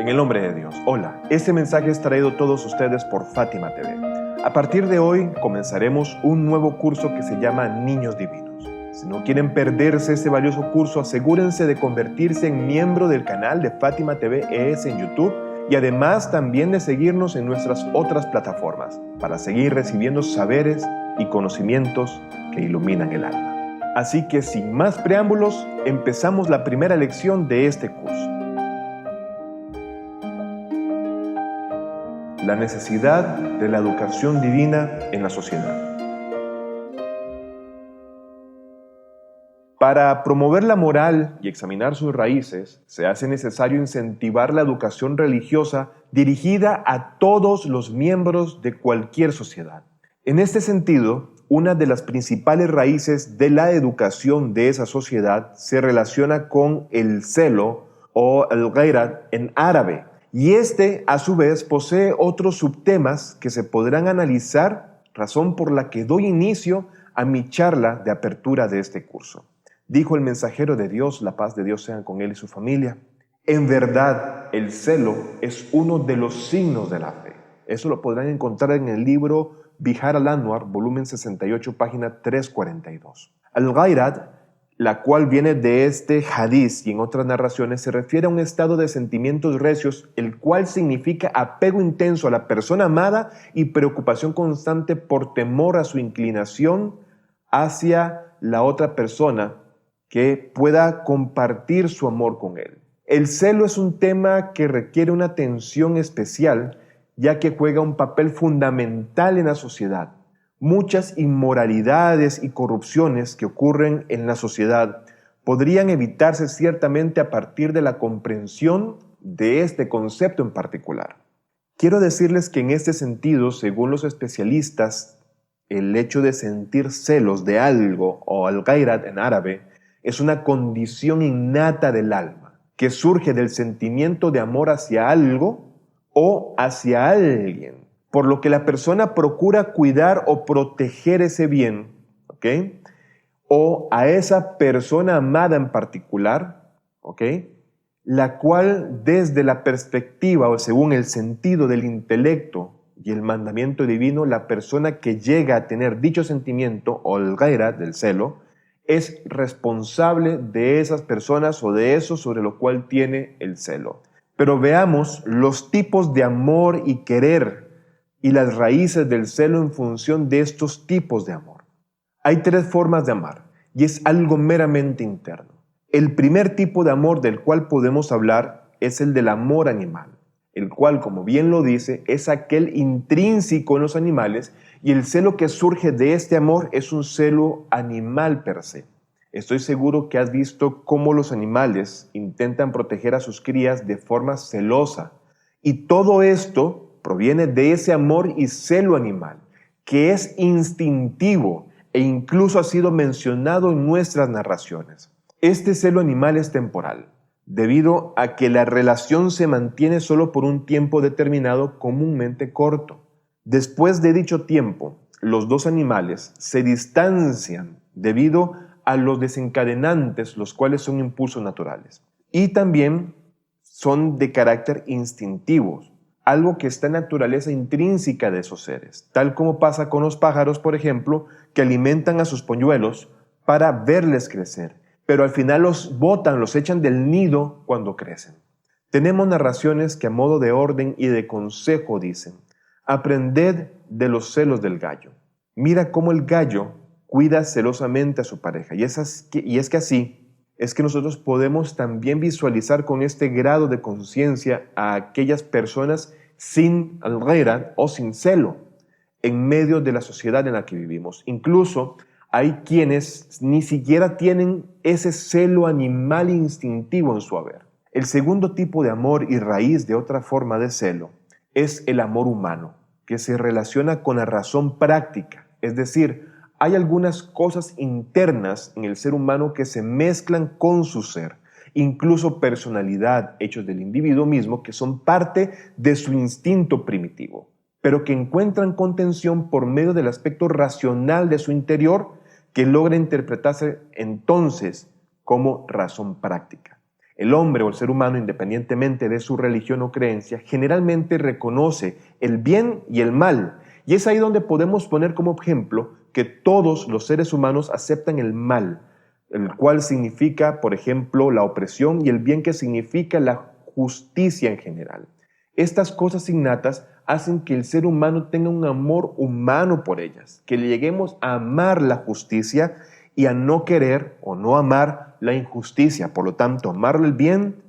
En el nombre de Dios. Hola, este mensaje es traído a todos ustedes por Fátima TV. A partir de hoy comenzaremos un nuevo curso que se llama Niños Divinos. Si no quieren perderse este valioso curso, asegúrense de convertirse en miembro del canal de Fátima TV ES en YouTube y además también de seguirnos en nuestras otras plataformas para seguir recibiendo saberes y conocimientos que iluminan el alma. Así que sin más preámbulos, empezamos la primera lección de este curso. La necesidad de la educación divina en la sociedad. Para promover la moral y examinar sus raíces, se hace necesario incentivar la educación religiosa dirigida a todos los miembros de cualquier sociedad. En este sentido, una de las principales raíces de la educación de esa sociedad se relaciona con el celo o el ghairat en árabe. Y este, a su vez, posee otros subtemas que se podrán analizar, razón por la que doy inicio a mi charla de apertura de este curso. Dijo el mensajero de Dios, la paz de Dios sea con él y su familia: en verdad, el celo es uno de los signos de la fe. Eso lo podrán encontrar en el libro Bihar al-Anwar, volumen 68, página 342. Al-Ghairat, la cual viene de este hadiz y en otras narraciones, se refiere a un estado de sentimientos recios, el cual significa apego intenso a la persona amada y preocupación constante por temor a su inclinación hacia la otra persona que pueda compartir su amor con él. El celo es un tema que requiere una atención especial, ya que juega un papel fundamental en la sociedad. Muchas inmoralidades y corrupciones que ocurren en la sociedad podrían evitarse ciertamente a partir de la comprensión de este concepto en particular. Quiero decirles que en este sentido, según los especialistas, el hecho de sentir celos de algo, o al-ghairat en árabe, es una condición innata del alma, que surge del sentimiento de amor hacia algo o hacia alguien, por lo que la persona procura cuidar o proteger ese bien, ¿ok? O a esa persona amada en particular, ¿ok? La cual desde la perspectiva o según el sentido del intelecto y el mandamiento divino, la persona que llega a tener dicho sentimiento o el ghairat del celo es responsable de esas personas o de eso sobre lo cual tiene el celo. Pero veamos los tipos de amor y querer y las raíces del celo en función de estos tipos de amor. Hay tres formas de amar y es algo meramente interno. El primer tipo de amor del cual podemos hablar es el del amor animal, el cual, como bien lo dice, es aquel intrínseco en los animales y el celo que surge de este amor es un celo animal per se. Estoy seguro que has visto cómo los animales intentan proteger a sus crías de forma celosa y todo esto proviene de ese amor y celo animal, que es instintivo e incluso ha sido mencionado en nuestras narraciones. Este celo animal es temporal, debido a que la relación se mantiene solo por un tiempo determinado, comúnmente corto. Después de dicho tiempo, los dos animales se distancian debido a los desencadenantes, los cuales son impulsos naturales. Y también son de carácter instintivo, algo que está en la naturaleza intrínseca de esos seres, tal como pasa con los pájaros, por ejemplo, que alimentan a sus polluelos para verles crecer, pero al final los botan, los echan del nido cuando crecen. Tenemos narraciones que a modo de orden y de consejo dicen: aprended de los celos del gallo. Mira cómo el gallo cuida celosamente a su pareja, y es que así es que nosotros podemos también visualizar con este grado de conciencia a aquellas personas sin al-ghairat o sin celo en medio de la sociedad en la que vivimos. Incluso hay quienes ni siquiera tienen ese celo animal instintivo en su haber. El segundo tipo de amor y raíz de otra forma de celo es el amor humano, que se relaciona con la razón práctica, es decir, hay algunas cosas internas en el ser humano que se mezclan con su ser, incluso personalidad, hechos del individuo mismo que son parte de su instinto primitivo, pero que encuentran contención por medio del aspecto racional de su interior que logra interpretarse entonces como razón práctica. El hombre o el ser humano, independientemente de su religión o creencia, generalmente reconoce el bien y el mal. Y es ahí donde podemos poner como ejemplo que todos los seres humanos aceptan el mal, el cual significa, por ejemplo, la opresión, y el bien, que significa la justicia en general. Estas cosas innatas hacen que el ser humano tenga un amor humano por ellas, que lleguemos a amar la justicia y a no querer o no amar la injusticia. Por lo tanto, amar el bien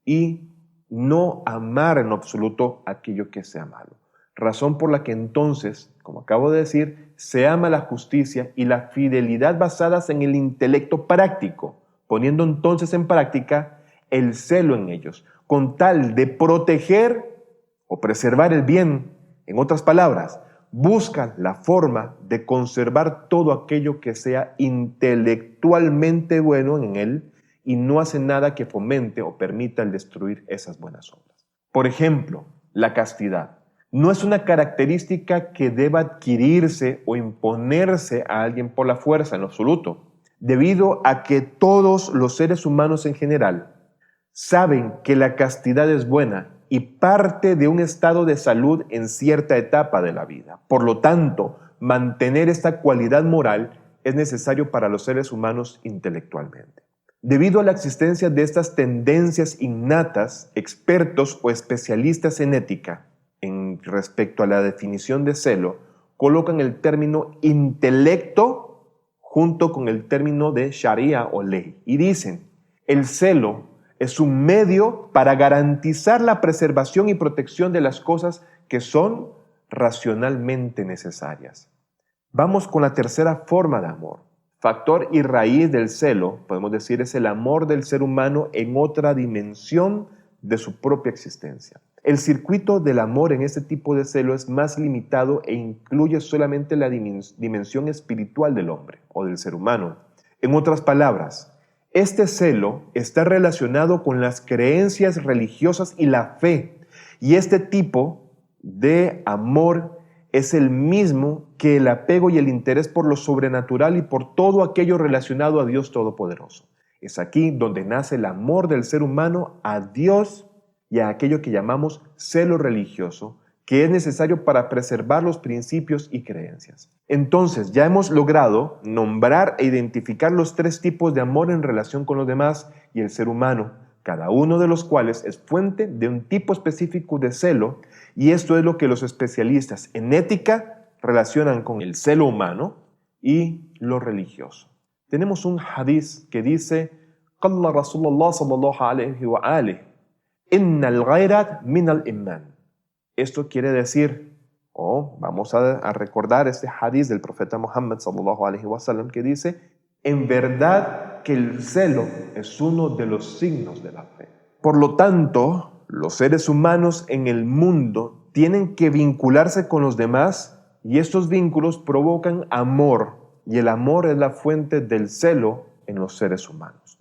y no amar en absoluto aquello que sea malo. Razón por la que entonces, como acabo de decir, se ama la justicia y la fidelidad basadas en el intelecto práctico, poniendo entonces en práctica el celo en ellos, con tal de proteger o preservar el bien. En otras palabras, buscan la forma de conservar todo aquello que sea intelectualmente bueno en él y no hacen nada que fomente o permita el destruir esas buenas obras. Por ejemplo, la castidad. No es una característica que deba adquirirse o imponerse a alguien por la fuerza en lo absoluto, debido a que todos los seres humanos en general saben que la castidad es buena y parte de un estado de salud en cierta etapa de la vida. Por lo tanto, mantener esta cualidad moral es necesario para los seres humanos intelectualmente. Debido a la existencia de estas tendencias innatas, expertos o especialistas en ética, en respecto a la definición de celo, colocan el término intelecto junto con el término de sharia o ley y dicen: el celo es un medio para garantizar la preservación y protección de las cosas que son racionalmente necesarias. Vamos con la tercera forma de amor. Factor y raíz del celo, podemos decir, es el amor del ser humano en otra dimensión de su propia existencia. El circuito del amor en este tipo de celo es más limitado e incluye solamente la dimensión espiritual del hombre o del ser humano. En otras palabras, este celo está relacionado con las creencias religiosas y la fe, y este tipo de amor es el mismo que el apego y el interés por lo sobrenatural y por todo aquello relacionado a Dios Todopoderoso. Es aquí donde nace el amor del ser humano a Dios y a aquello que llamamos celo religioso, que es necesario para preservar los principios y creencias. Entonces, ya hemos logrado nombrar e identificar los tres tipos de amor en relación con los demás y el ser humano, cada uno de los cuales es fuente de un tipo específico de celo, y esto es lo que los especialistas en ética relacionan con el celo humano y lo religioso. Tenemos un hadiz que dice: "Qala Rasulullah sallallahu alayhi wa alihi, inna al-ghayrat min al-iman". Esto quiere decir, vamos a recordar este hadiz del profeta Muhammad sallallahu alaihi wasallam que dice: en verdad que el celo es uno de los signos de la fe. Por lo tanto, los seres humanos en el mundo tienen que vincularse con los demás, y estos vínculos provocan amor, y el amor es la fuente del celo en los seres humanos.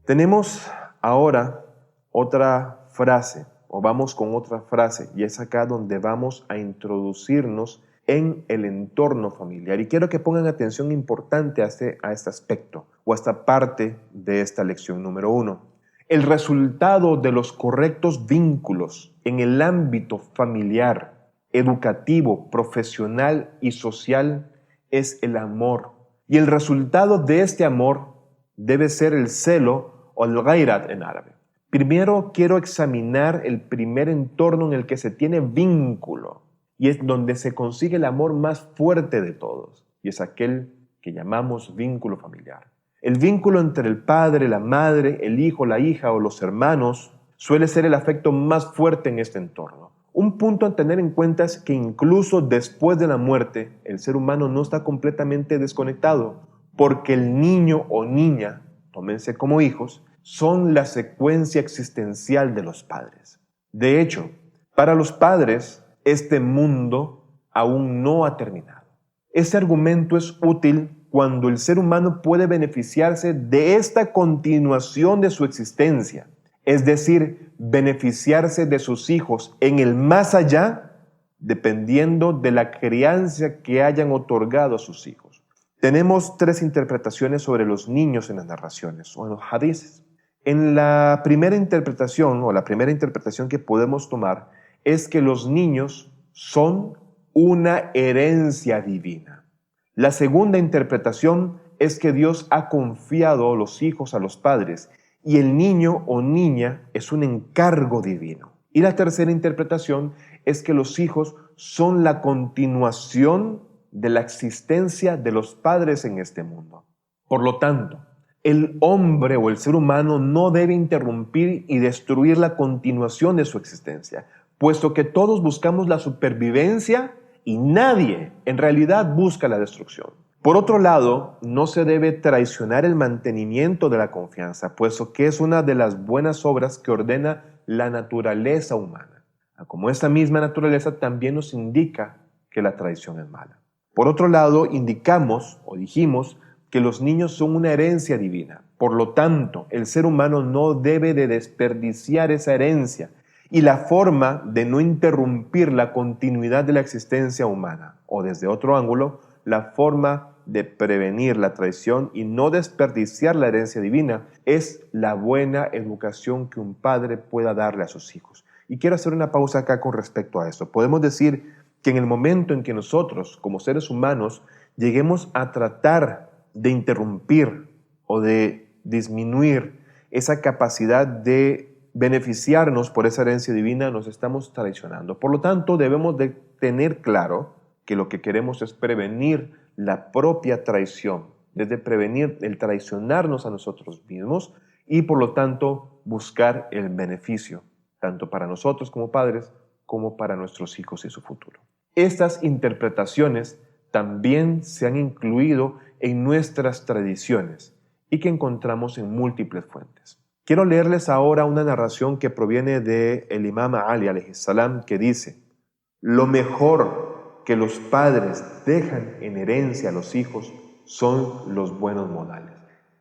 Tenemos ahora otra frase, o vamos con otra frase, y es acá donde vamos a introducirnos en el entorno familiar. Y quiero que pongan atención importante a este aspecto, o a esta parte de esta lección número 1. El resultado de los correctos vínculos en el ámbito familiar, educativo, profesional y social es el amor. Y el resultado de este amor debe ser el celo, o al-ghayrat en árabe. Primero quiero examinar el primer entorno en el que se tiene vínculo, y es donde se consigue el amor más fuerte de todos, y es aquel que llamamos vínculo familiar. El vínculo entre el padre, la madre, el hijo, la hija o los hermanos suele ser el afecto más fuerte en este entorno. Un punto a tener en cuenta es que incluso después de la muerte, el ser humano no está completamente desconectado, porque el niño o niña, tómense como hijos, son la secuencia existencial de los padres. De hecho, para los padres, este mundo aún no ha terminado. Este argumento es útil cuando el ser humano puede beneficiarse de esta continuación de su existencia, es decir, beneficiarse de sus hijos en el más allá, dependiendo de la crianza que hayan otorgado a sus hijos. Tenemos tres interpretaciones sobre los niños en las narraciones o en los hadices. En la primera interpretación o la primera interpretación que podemos tomar es que los niños son una herencia divina. La segunda interpretación es que Dios ha confiado los hijos a los padres y el niño o niña es un encargo divino. Y la tercera interpretación es que los hijos son la continuación de la existencia de los padres en este mundo. Por lo tanto, el hombre o el ser humano no debe interrumpir y destruir la continuación de su existencia, puesto que todos buscamos la supervivencia y nadie en realidad busca la destrucción. Por otro lado, no se debe traicionar el mantenimiento de la confianza, puesto que es una de las buenas obras que ordena la naturaleza humana, como esta misma naturaleza también nos indica que la traición es mala. Por otro lado, indicamos o dijimos que los niños son una herencia divina. Por lo tanto, el ser humano no debe de desperdiciar esa herencia y la forma de no interrumpir la continuidad de la existencia humana, o desde otro ángulo, la forma de prevenir la traición y no desperdiciar la herencia divina es la buena educación que un padre pueda darle a sus hijos. Y quiero hacer una pausa acá con respecto a eso. Podemos decir que en el momento en que nosotros, como seres humanos, lleguemos a tratar de interrumpir o de disminuir esa capacidad de beneficiarnos por esa herencia divina, nos estamos traicionando. Por lo tanto, debemos de tener claro que lo que queremos es prevenir la propia traición, desde prevenir el traicionarnos a nosotros mismos y por lo tanto buscar el beneficio, tanto para nosotros como padres, como para nuestros hijos y su futuro. Estas interpretaciones también se han incluido en nuestras tradiciones y que encontramos en múltiples fuentes. Quiero leerles ahora una narración que proviene del Imam Ali alayhi salam que dice: lo mejor que los padres dejan en herencia a los hijos son los buenos modales.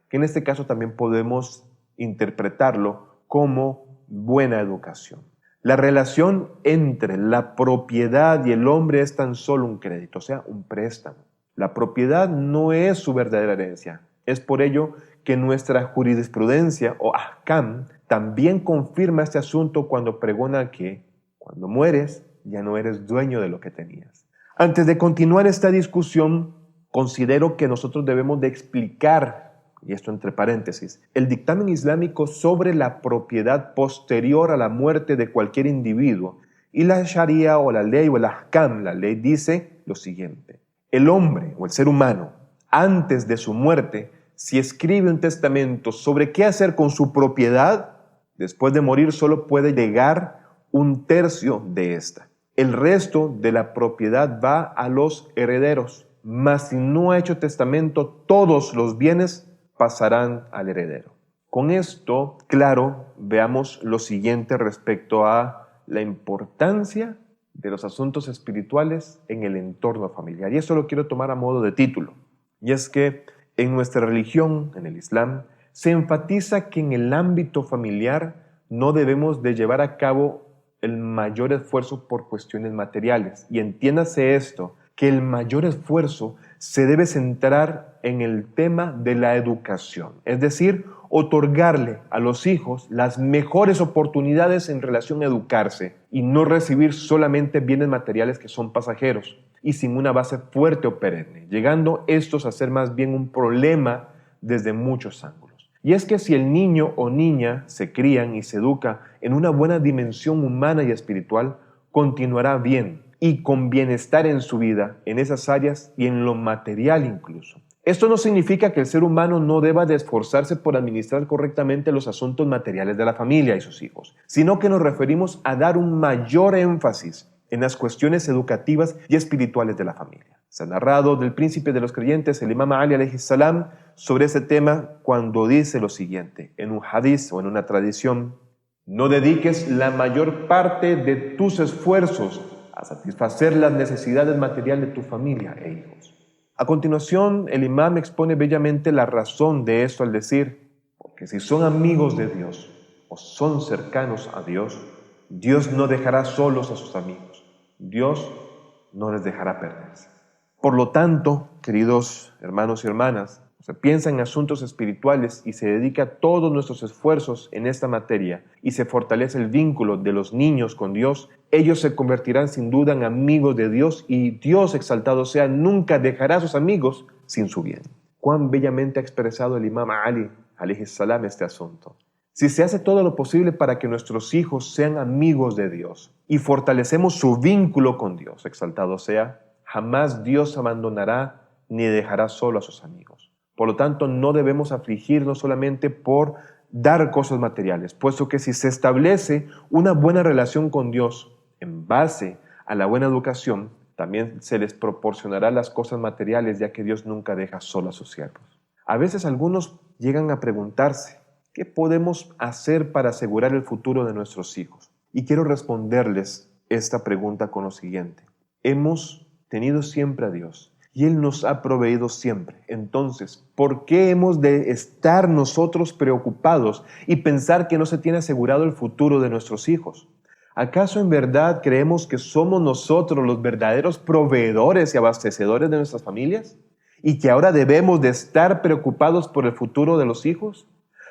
Que en este caso también podemos interpretarlo como buena educación. La relación entre la propiedad y el hombre es tan solo un crédito, o sea, un préstamo. La propiedad no es su verdadera herencia. Es por ello que nuestra jurisprudencia o ahkam también confirma este asunto cuando pregona que cuando mueres ya no eres dueño de lo que tenías. Antes de continuar esta discusión, considero que nosotros debemos de explicar, y esto entre paréntesis, el dictamen islámico sobre la propiedad posterior a la muerte de cualquier individuo. Y la Sharia o la ley o el ahkam, la ley dice lo siguiente: el hombre o el ser humano, antes de su muerte, si escribe un testamento sobre qué hacer con su propiedad, después de morir solo puede llegar un tercio de esta. El resto de la propiedad va a los herederos, mas si no ha hecho testamento, todos los bienes pasarán al heredero. Con esto, claro, veamos lo siguiente respecto a la importancia de los asuntos espirituales en el entorno familiar. Y eso lo quiero tomar a modo de título. Y es que en nuestra religión, en el Islam, se enfatiza que en el ámbito familiar no debemos de llevar a cabo el mayor esfuerzo por cuestiones materiales. Y entiéndase esto, que el mayor esfuerzo se debe centrar en el tema de la educación, es decir, otorgarle a los hijos las mejores oportunidades en relación a educarse y no recibir solamente bienes materiales que son pasajeros y sin una base fuerte o perenne, llegando estos a ser más bien un problema desde muchos ángulos. Y es que si el niño o niña se crían y se educa en una buena dimensión humana y espiritual, continuará bien y con bienestar en su vida, en esas áreas y en lo material incluso. Esto no significa que el ser humano no deba de esforzarse por administrar correctamente los asuntos materiales de la familia y sus hijos, sino que nos referimos a dar un mayor énfasis en las cuestiones educativas y espirituales de la familia. Se ha narrado del príncipe de los creyentes, el Imam Ali alayhi salam, sobre ese tema cuando dice lo siguiente, en un hadiz o en una tradición: no dediques la mayor parte de tus esfuerzos a satisfacer las necesidades materiales de tu familia e hijos. A continuación, el imam expone bellamente la razón de esto al decir: porque si son amigos de Dios o son cercanos a Dios, Dios no dejará solos a sus amigos. Dios no les dejará perderse. Por lo tanto, queridos hermanos y hermanas, se piensa en asuntos espirituales y se dedica todos nuestros esfuerzos en esta materia y se fortalece el vínculo de los niños con Dios, ellos se convertirán sin duda en amigos de Dios y Dios, exaltado sea, nunca dejará a sus amigos sin su bien. Cuán bellamente ha expresado el imam Ali, alayhi salam, este asunto. Si se hace todo lo posible para que nuestros hijos sean amigos de Dios y fortalecemos su vínculo con Dios, exaltado sea, jamás Dios abandonará ni dejará solo a sus amigos. Por lo tanto, no debemos afligirnos solamente por dar cosas materiales, puesto que si se establece una buena relación con Dios en base a la buena educación, también se les proporcionará las cosas materiales, ya que Dios nunca deja solo a sus siervos. A veces algunos llegan a preguntarse, ¿qué podemos hacer para asegurar el futuro de nuestros hijos? Y quiero responderles esta pregunta con lo siguiente. Hemos tenido siempre a Dios y Él nos ha proveído siempre. Entonces, ¿por qué hemos de estar nosotros preocupados y pensar que no se tiene asegurado el futuro de nuestros hijos? ¿Acaso en verdad creemos que somos nosotros los verdaderos proveedores y abastecedores de nuestras familias? ¿Y que ahora debemos de estar preocupados por el futuro de los hijos?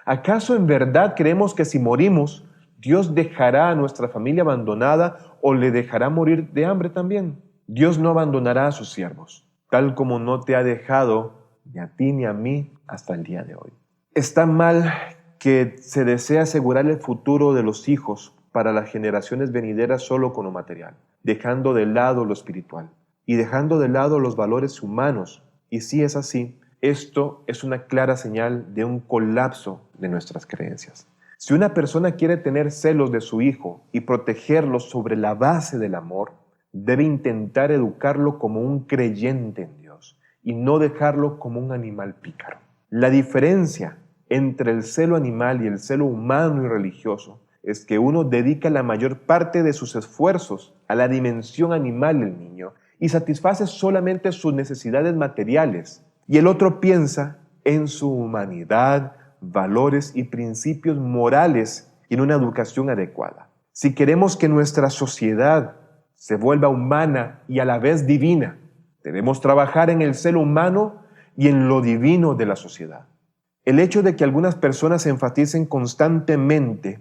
¿Acaso en verdad creemos que si morimos, Dios dejará a nuestra familia abandonada o le dejará morir de hambre también? Dios no abandonará a sus siervos, tal como no te ha dejado ni a ti ni a mí hasta el día de hoy. Está mal que se desee asegurar el futuro de los hijos para las generaciones venideras solo con lo material, dejando de lado lo espiritual y dejando de lado los valores humanos. Y si es así, esto es una clara señal de un colapso de nuestras creencias. Si una persona quiere tener celos de su hijo y protegerlo sobre la base del amor, debe intentar educarlo como un creyente en Dios y no dejarlo como un animal pícaro. La diferencia entre el celo animal y el celo humano y religioso es que uno dedica la mayor parte de sus esfuerzos a la dimensión animal del niño y satisface solamente sus necesidades materiales, y el otro piensa en su humanidad, valores y principios morales y en una educación adecuada. Si queremos que nuestra sociedad se vuelva humana y a la vez divina, debemos trabajar en el celo humano y en lo divino de la sociedad. El hecho de que algunas personas enfaticen constantemente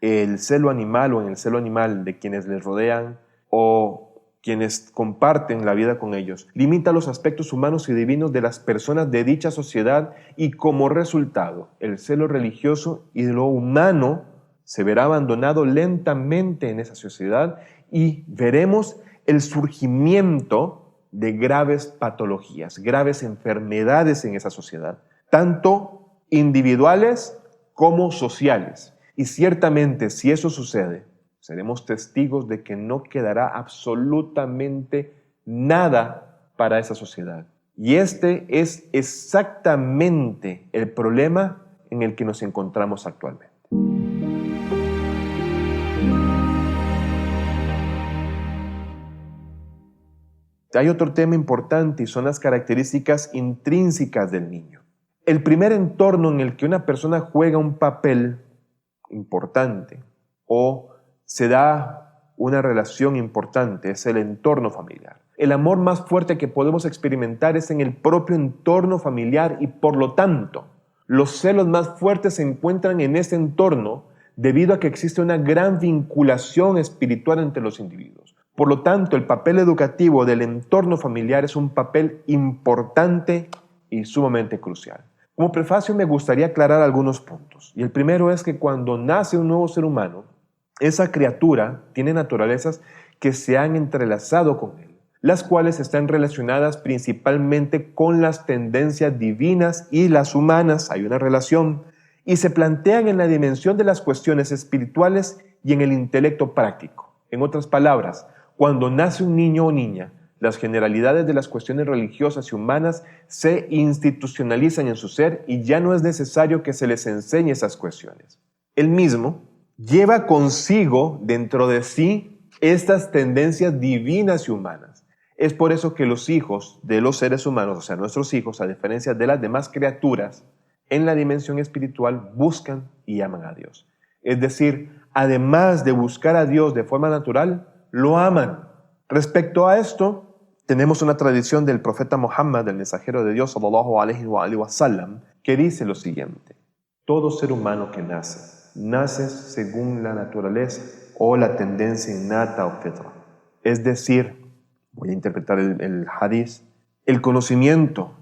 el celo animal o en el celo animal de quienes les rodean o quienes comparten la vida con ellos, limita los aspectos humanos y divinos de las personas de dicha sociedad y como resultado, el celo religioso y de lo humano se verá abandonado lentamente en esa sociedad y veremos el surgimiento de graves patologías, graves enfermedades en esa sociedad, tanto individuales como sociales. Y ciertamente, si eso sucede, seremos testigos de que no quedará absolutamente nada para esa sociedad. Y este es exactamente el problema en el que nos encontramos actualmente. Hay otro tema importante y son las características intrínsecas del niño. El primer entorno en el que una persona juega un papel importante o se da una relación importante es el entorno familiar. El amor más fuerte que podemos experimentar es en el propio entorno familiar y por lo tanto los celos más fuertes se encuentran en ese entorno debido a que existe una gran vinculación espiritual entre los individuos. Por lo tanto, el papel educativo del entorno familiar es un papel importante y sumamente crucial. Como prefacio me gustaría aclarar algunos puntos. Y el primero es que cuando nace un nuevo ser humano, esa criatura tiene naturalezas que se han entrelazado con él, las cuales están relacionadas principalmente con las tendencias divinas y las humanas, hay una relación, y se plantean en la dimensión de las cuestiones espirituales y en el intelecto práctico. En otras palabras, cuando nace un niño o niña, las generalidades de las cuestiones religiosas y humanas se institucionalizan en su ser y ya no es necesario que se les enseñe esas cuestiones. Él mismo lleva consigo dentro de sí estas tendencias divinas y humanas. Es por eso que los hijos de los seres humanos, o sea, nuestros hijos, a diferencia de las demás criaturas, en la dimensión espiritual buscan y aman a Dios. Es decir, además de buscar a Dios de forma natural, lo aman. Respecto a esto, Tenemos una tradición del profeta Muhammad, del mensajero de Dios, sallallahu alaihi wa sallam, que dice lo siguiente: todo ser humano que nace según la naturaleza o la tendencia innata o fitra. Es decir, voy a interpretar el hadiz, el conocimiento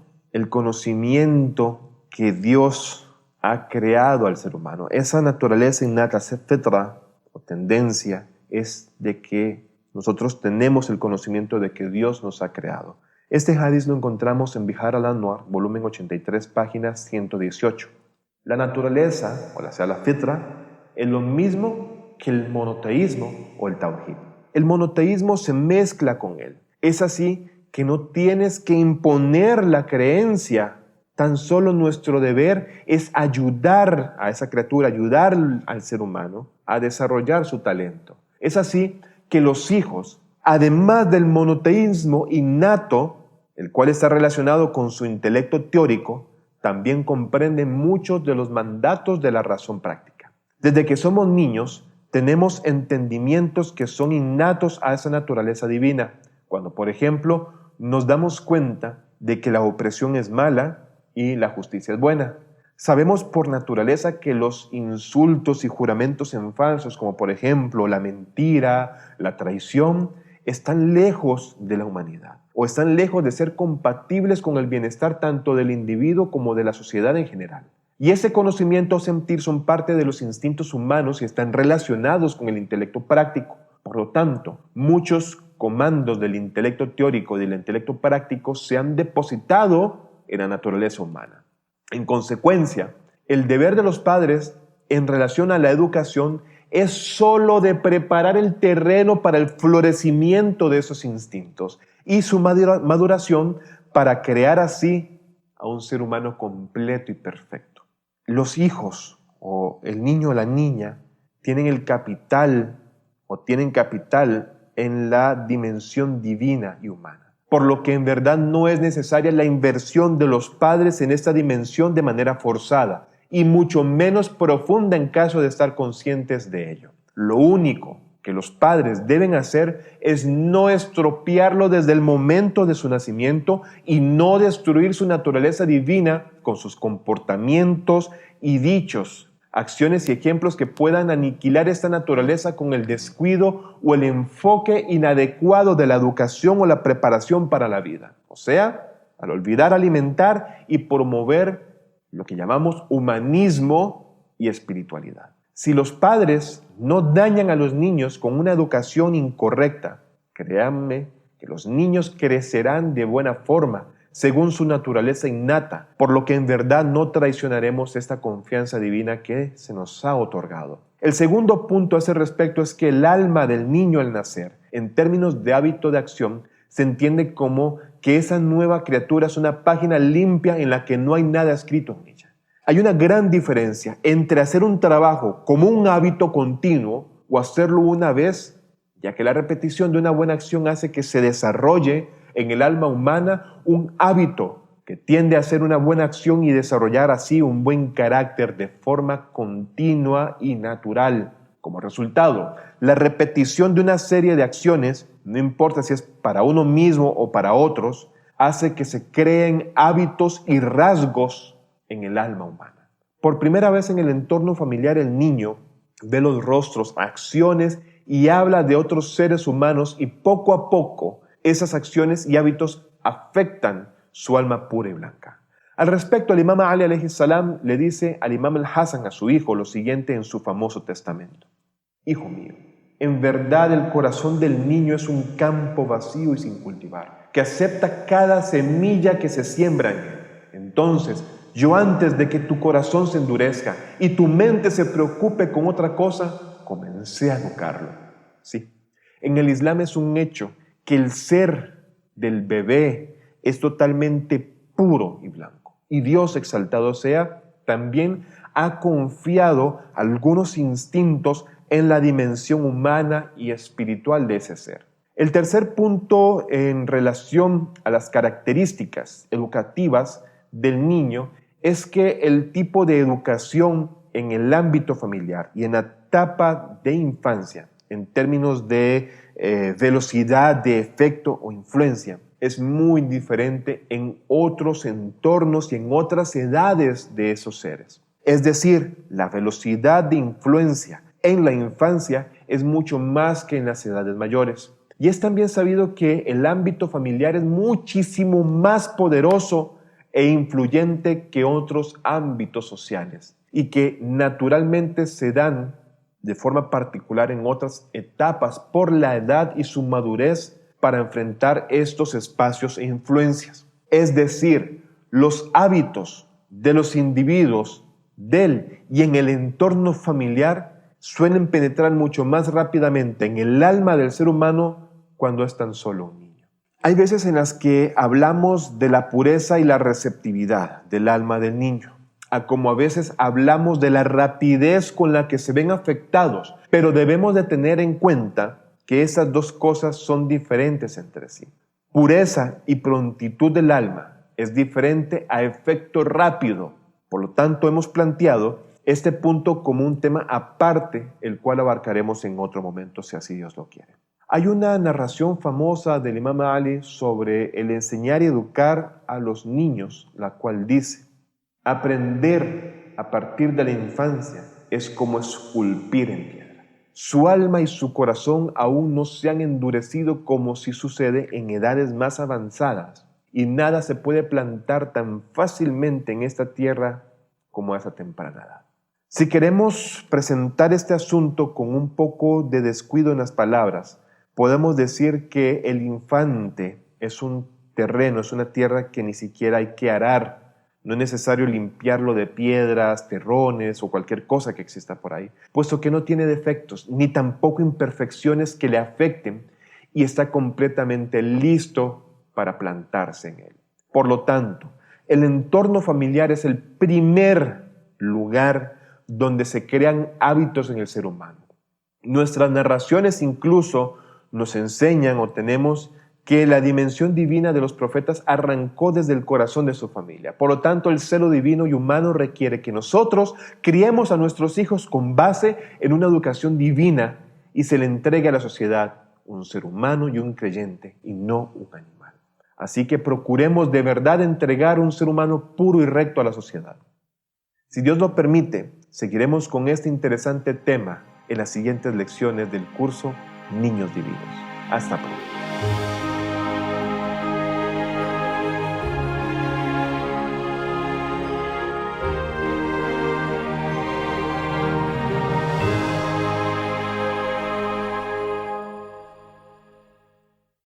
que Dios ha creado al ser humano, esa naturaleza innata, fitra o tendencia, es de que nosotros tenemos el conocimiento de que Dios nos ha creado. Este hadiz lo encontramos en Bihar al-Anwar, volumen 83, página 118. La naturaleza, o sea, la fitra, es lo mismo que el monoteísmo o el tawhid. El monoteísmo se mezcla con él. Es así que no tienes que imponer la creencia. Tan solo nuestro deber es ayudar a esa criatura, ayudar al ser humano a desarrollar su talento. Es así que los hijos, además del monoteísmo innato, el cual está relacionado con su intelecto teórico, también comprenden muchos de los mandatos de la razón práctica. Desde que somos niños, tenemos entendimientos que son innatos a esa naturaleza divina. Cuando, por ejemplo, nos damos cuenta de que la opresión es mala y la justicia es buena. Sabemos por naturaleza que los insultos y juramentos en falsos, como por ejemplo la mentira, la traición, están lejos de la humanidad o están lejos de ser compatibles con el bienestar tanto del individuo como de la sociedad en general. Y ese conocimiento o sentir son parte de los instintos humanos y están relacionados con el intelecto práctico. Por lo tanto, muchos comandos del intelecto teórico y del intelecto práctico se han depositado en la naturaleza humana. En consecuencia, el deber de los padres en relación a la educación es solo de preparar el terreno para el florecimiento de esos instintos y su maduración para crear así a un ser humano completo y perfecto. Los hijos o el niño o la niña tienen capital en la dimensión divina y humana. Por lo que en verdad no es necesaria la inversión de los padres en esta dimensión de manera forzada y mucho menos profunda en caso de estar conscientes de ello. Lo único que los padres deben hacer es no estropearlo desde el momento de su nacimiento y no destruir su naturaleza divina con sus comportamientos y dichos, acciones y ejemplos que puedan aniquilar esta naturaleza con el descuido o el enfoque inadecuado de la educación o la preparación para la vida. O sea, al olvidar alimentar y promover lo que llamamos humanismo y espiritualidad. Si los padres no dañan a los niños con una educación incorrecta, créanme que los niños crecerán de buena forma, según su naturaleza innata, por lo que en verdad no traicionaremos esta confianza divina que se nos ha otorgado. El segundo punto a ese respecto es que el alma del niño al nacer, en términos de hábito de acción, se entiende como que esa nueva criatura es una página limpia en la que no hay nada escrito en ella. Hay una gran diferencia entre hacer un trabajo como un hábito continuo o hacerlo una vez, ya que la repetición de una buena acción hace que se desarrolle en el alma humana un hábito que tiende a hacer una buena acción y desarrollar así un buen carácter de forma continua y natural. Como resultado, la repetición de una serie de acciones, no importa si es para uno mismo o para otros, hace que se creen hábitos y rasgos en el alma humana. Por primera vez en el entorno familiar, el niño ve los rostros, acciones y habla de otros seres humanos y poco a poco esas acciones y hábitos afectan su alma pura y blanca. Al respecto, el imam Ali alayhi salam le dice al imam al-Hasan, a su hijo, lo siguiente en su famoso testamento: hijo mío, en verdad el corazón del niño es un campo vacío y sin cultivar, que acepta cada semilla que se siembra en él. Entonces, yo antes de que tu corazón se endurezca y tu mente se preocupe con otra cosa, comencé a educarlo. Sí, en el Islam es un hecho que el ser del bebé es totalmente puro y blanco. Y Dios, exaltado sea, también ha confiado algunos instintos en la dimensión humana y espiritual de ese ser. El tercer punto en relación a las características educativas del niño es que el tipo de educación en el ámbito familiar y en la etapa de infancia, en términos de velocidad, de efecto o influencia, es muy diferente en otros entornos y en otras edades de esos seres. Es decir, la velocidad de influencia en la infancia es mucho más que en las edades mayores. Y es también sabido que el ámbito familiar es muchísimo más poderoso e influyente que otros ámbitos sociales y que naturalmente se dan de forma particular en otras etapas por la edad y su madurez para enfrentar estos espacios e influencias. Es decir, los hábitos de los individuos del y en el entorno familiar suelen penetrar mucho más rápidamente en el alma del ser humano cuando es tan solo un niño. Hay veces en las que hablamos de la pureza y la receptividad del alma del niño, como a veces hablamos de la rapidez con la que se ven afectados, pero debemos de tener en cuenta que esas dos cosas son diferentes entre sí. Pureza y prontitud del alma es diferente a efecto rápido. Por lo tanto, hemos planteado este punto como un tema aparte, el cual abarcaremos en otro momento, si así Dios lo quiere. Hay una narración famosa del Imam Ali sobre el enseñar y educar a los niños, la cual dice: aprender a partir de la infancia es como esculpir en piedra. Su alma y su corazón aún no se han endurecido como sí sucede en edades más avanzadas, y nada se puede plantar tan fácilmente en esta tierra como a esa temprana edad. Si queremos presentar este asunto con un poco de descuido en las palabras, podemos decir que el infante es un terreno, es una tierra que ni siquiera hay que arar. No es necesario limpiarlo de piedras, terrones o cualquier cosa que exista por ahí, puesto que no tiene defectos ni tampoco imperfecciones que le afecten y está completamente listo para plantarse en él. Por lo tanto, el entorno familiar es el primer lugar donde se crean hábitos en el ser humano. Nuestras narraciones incluso nos enseñan o tenemos que la dimensión divina de los profetas arrancó desde el corazón de su familia. Por lo tanto, el celo divino y humano requiere que nosotros criemos a nuestros hijos con base en una educación divina y se le entregue a la sociedad un ser humano y un creyente y no un animal. Así que procuremos de verdad entregar un ser humano puro y recto a la sociedad. Si Dios lo permite, seguiremos con este interesante tema en las siguientes lecciones del curso Niños Divinos. Hasta pronto.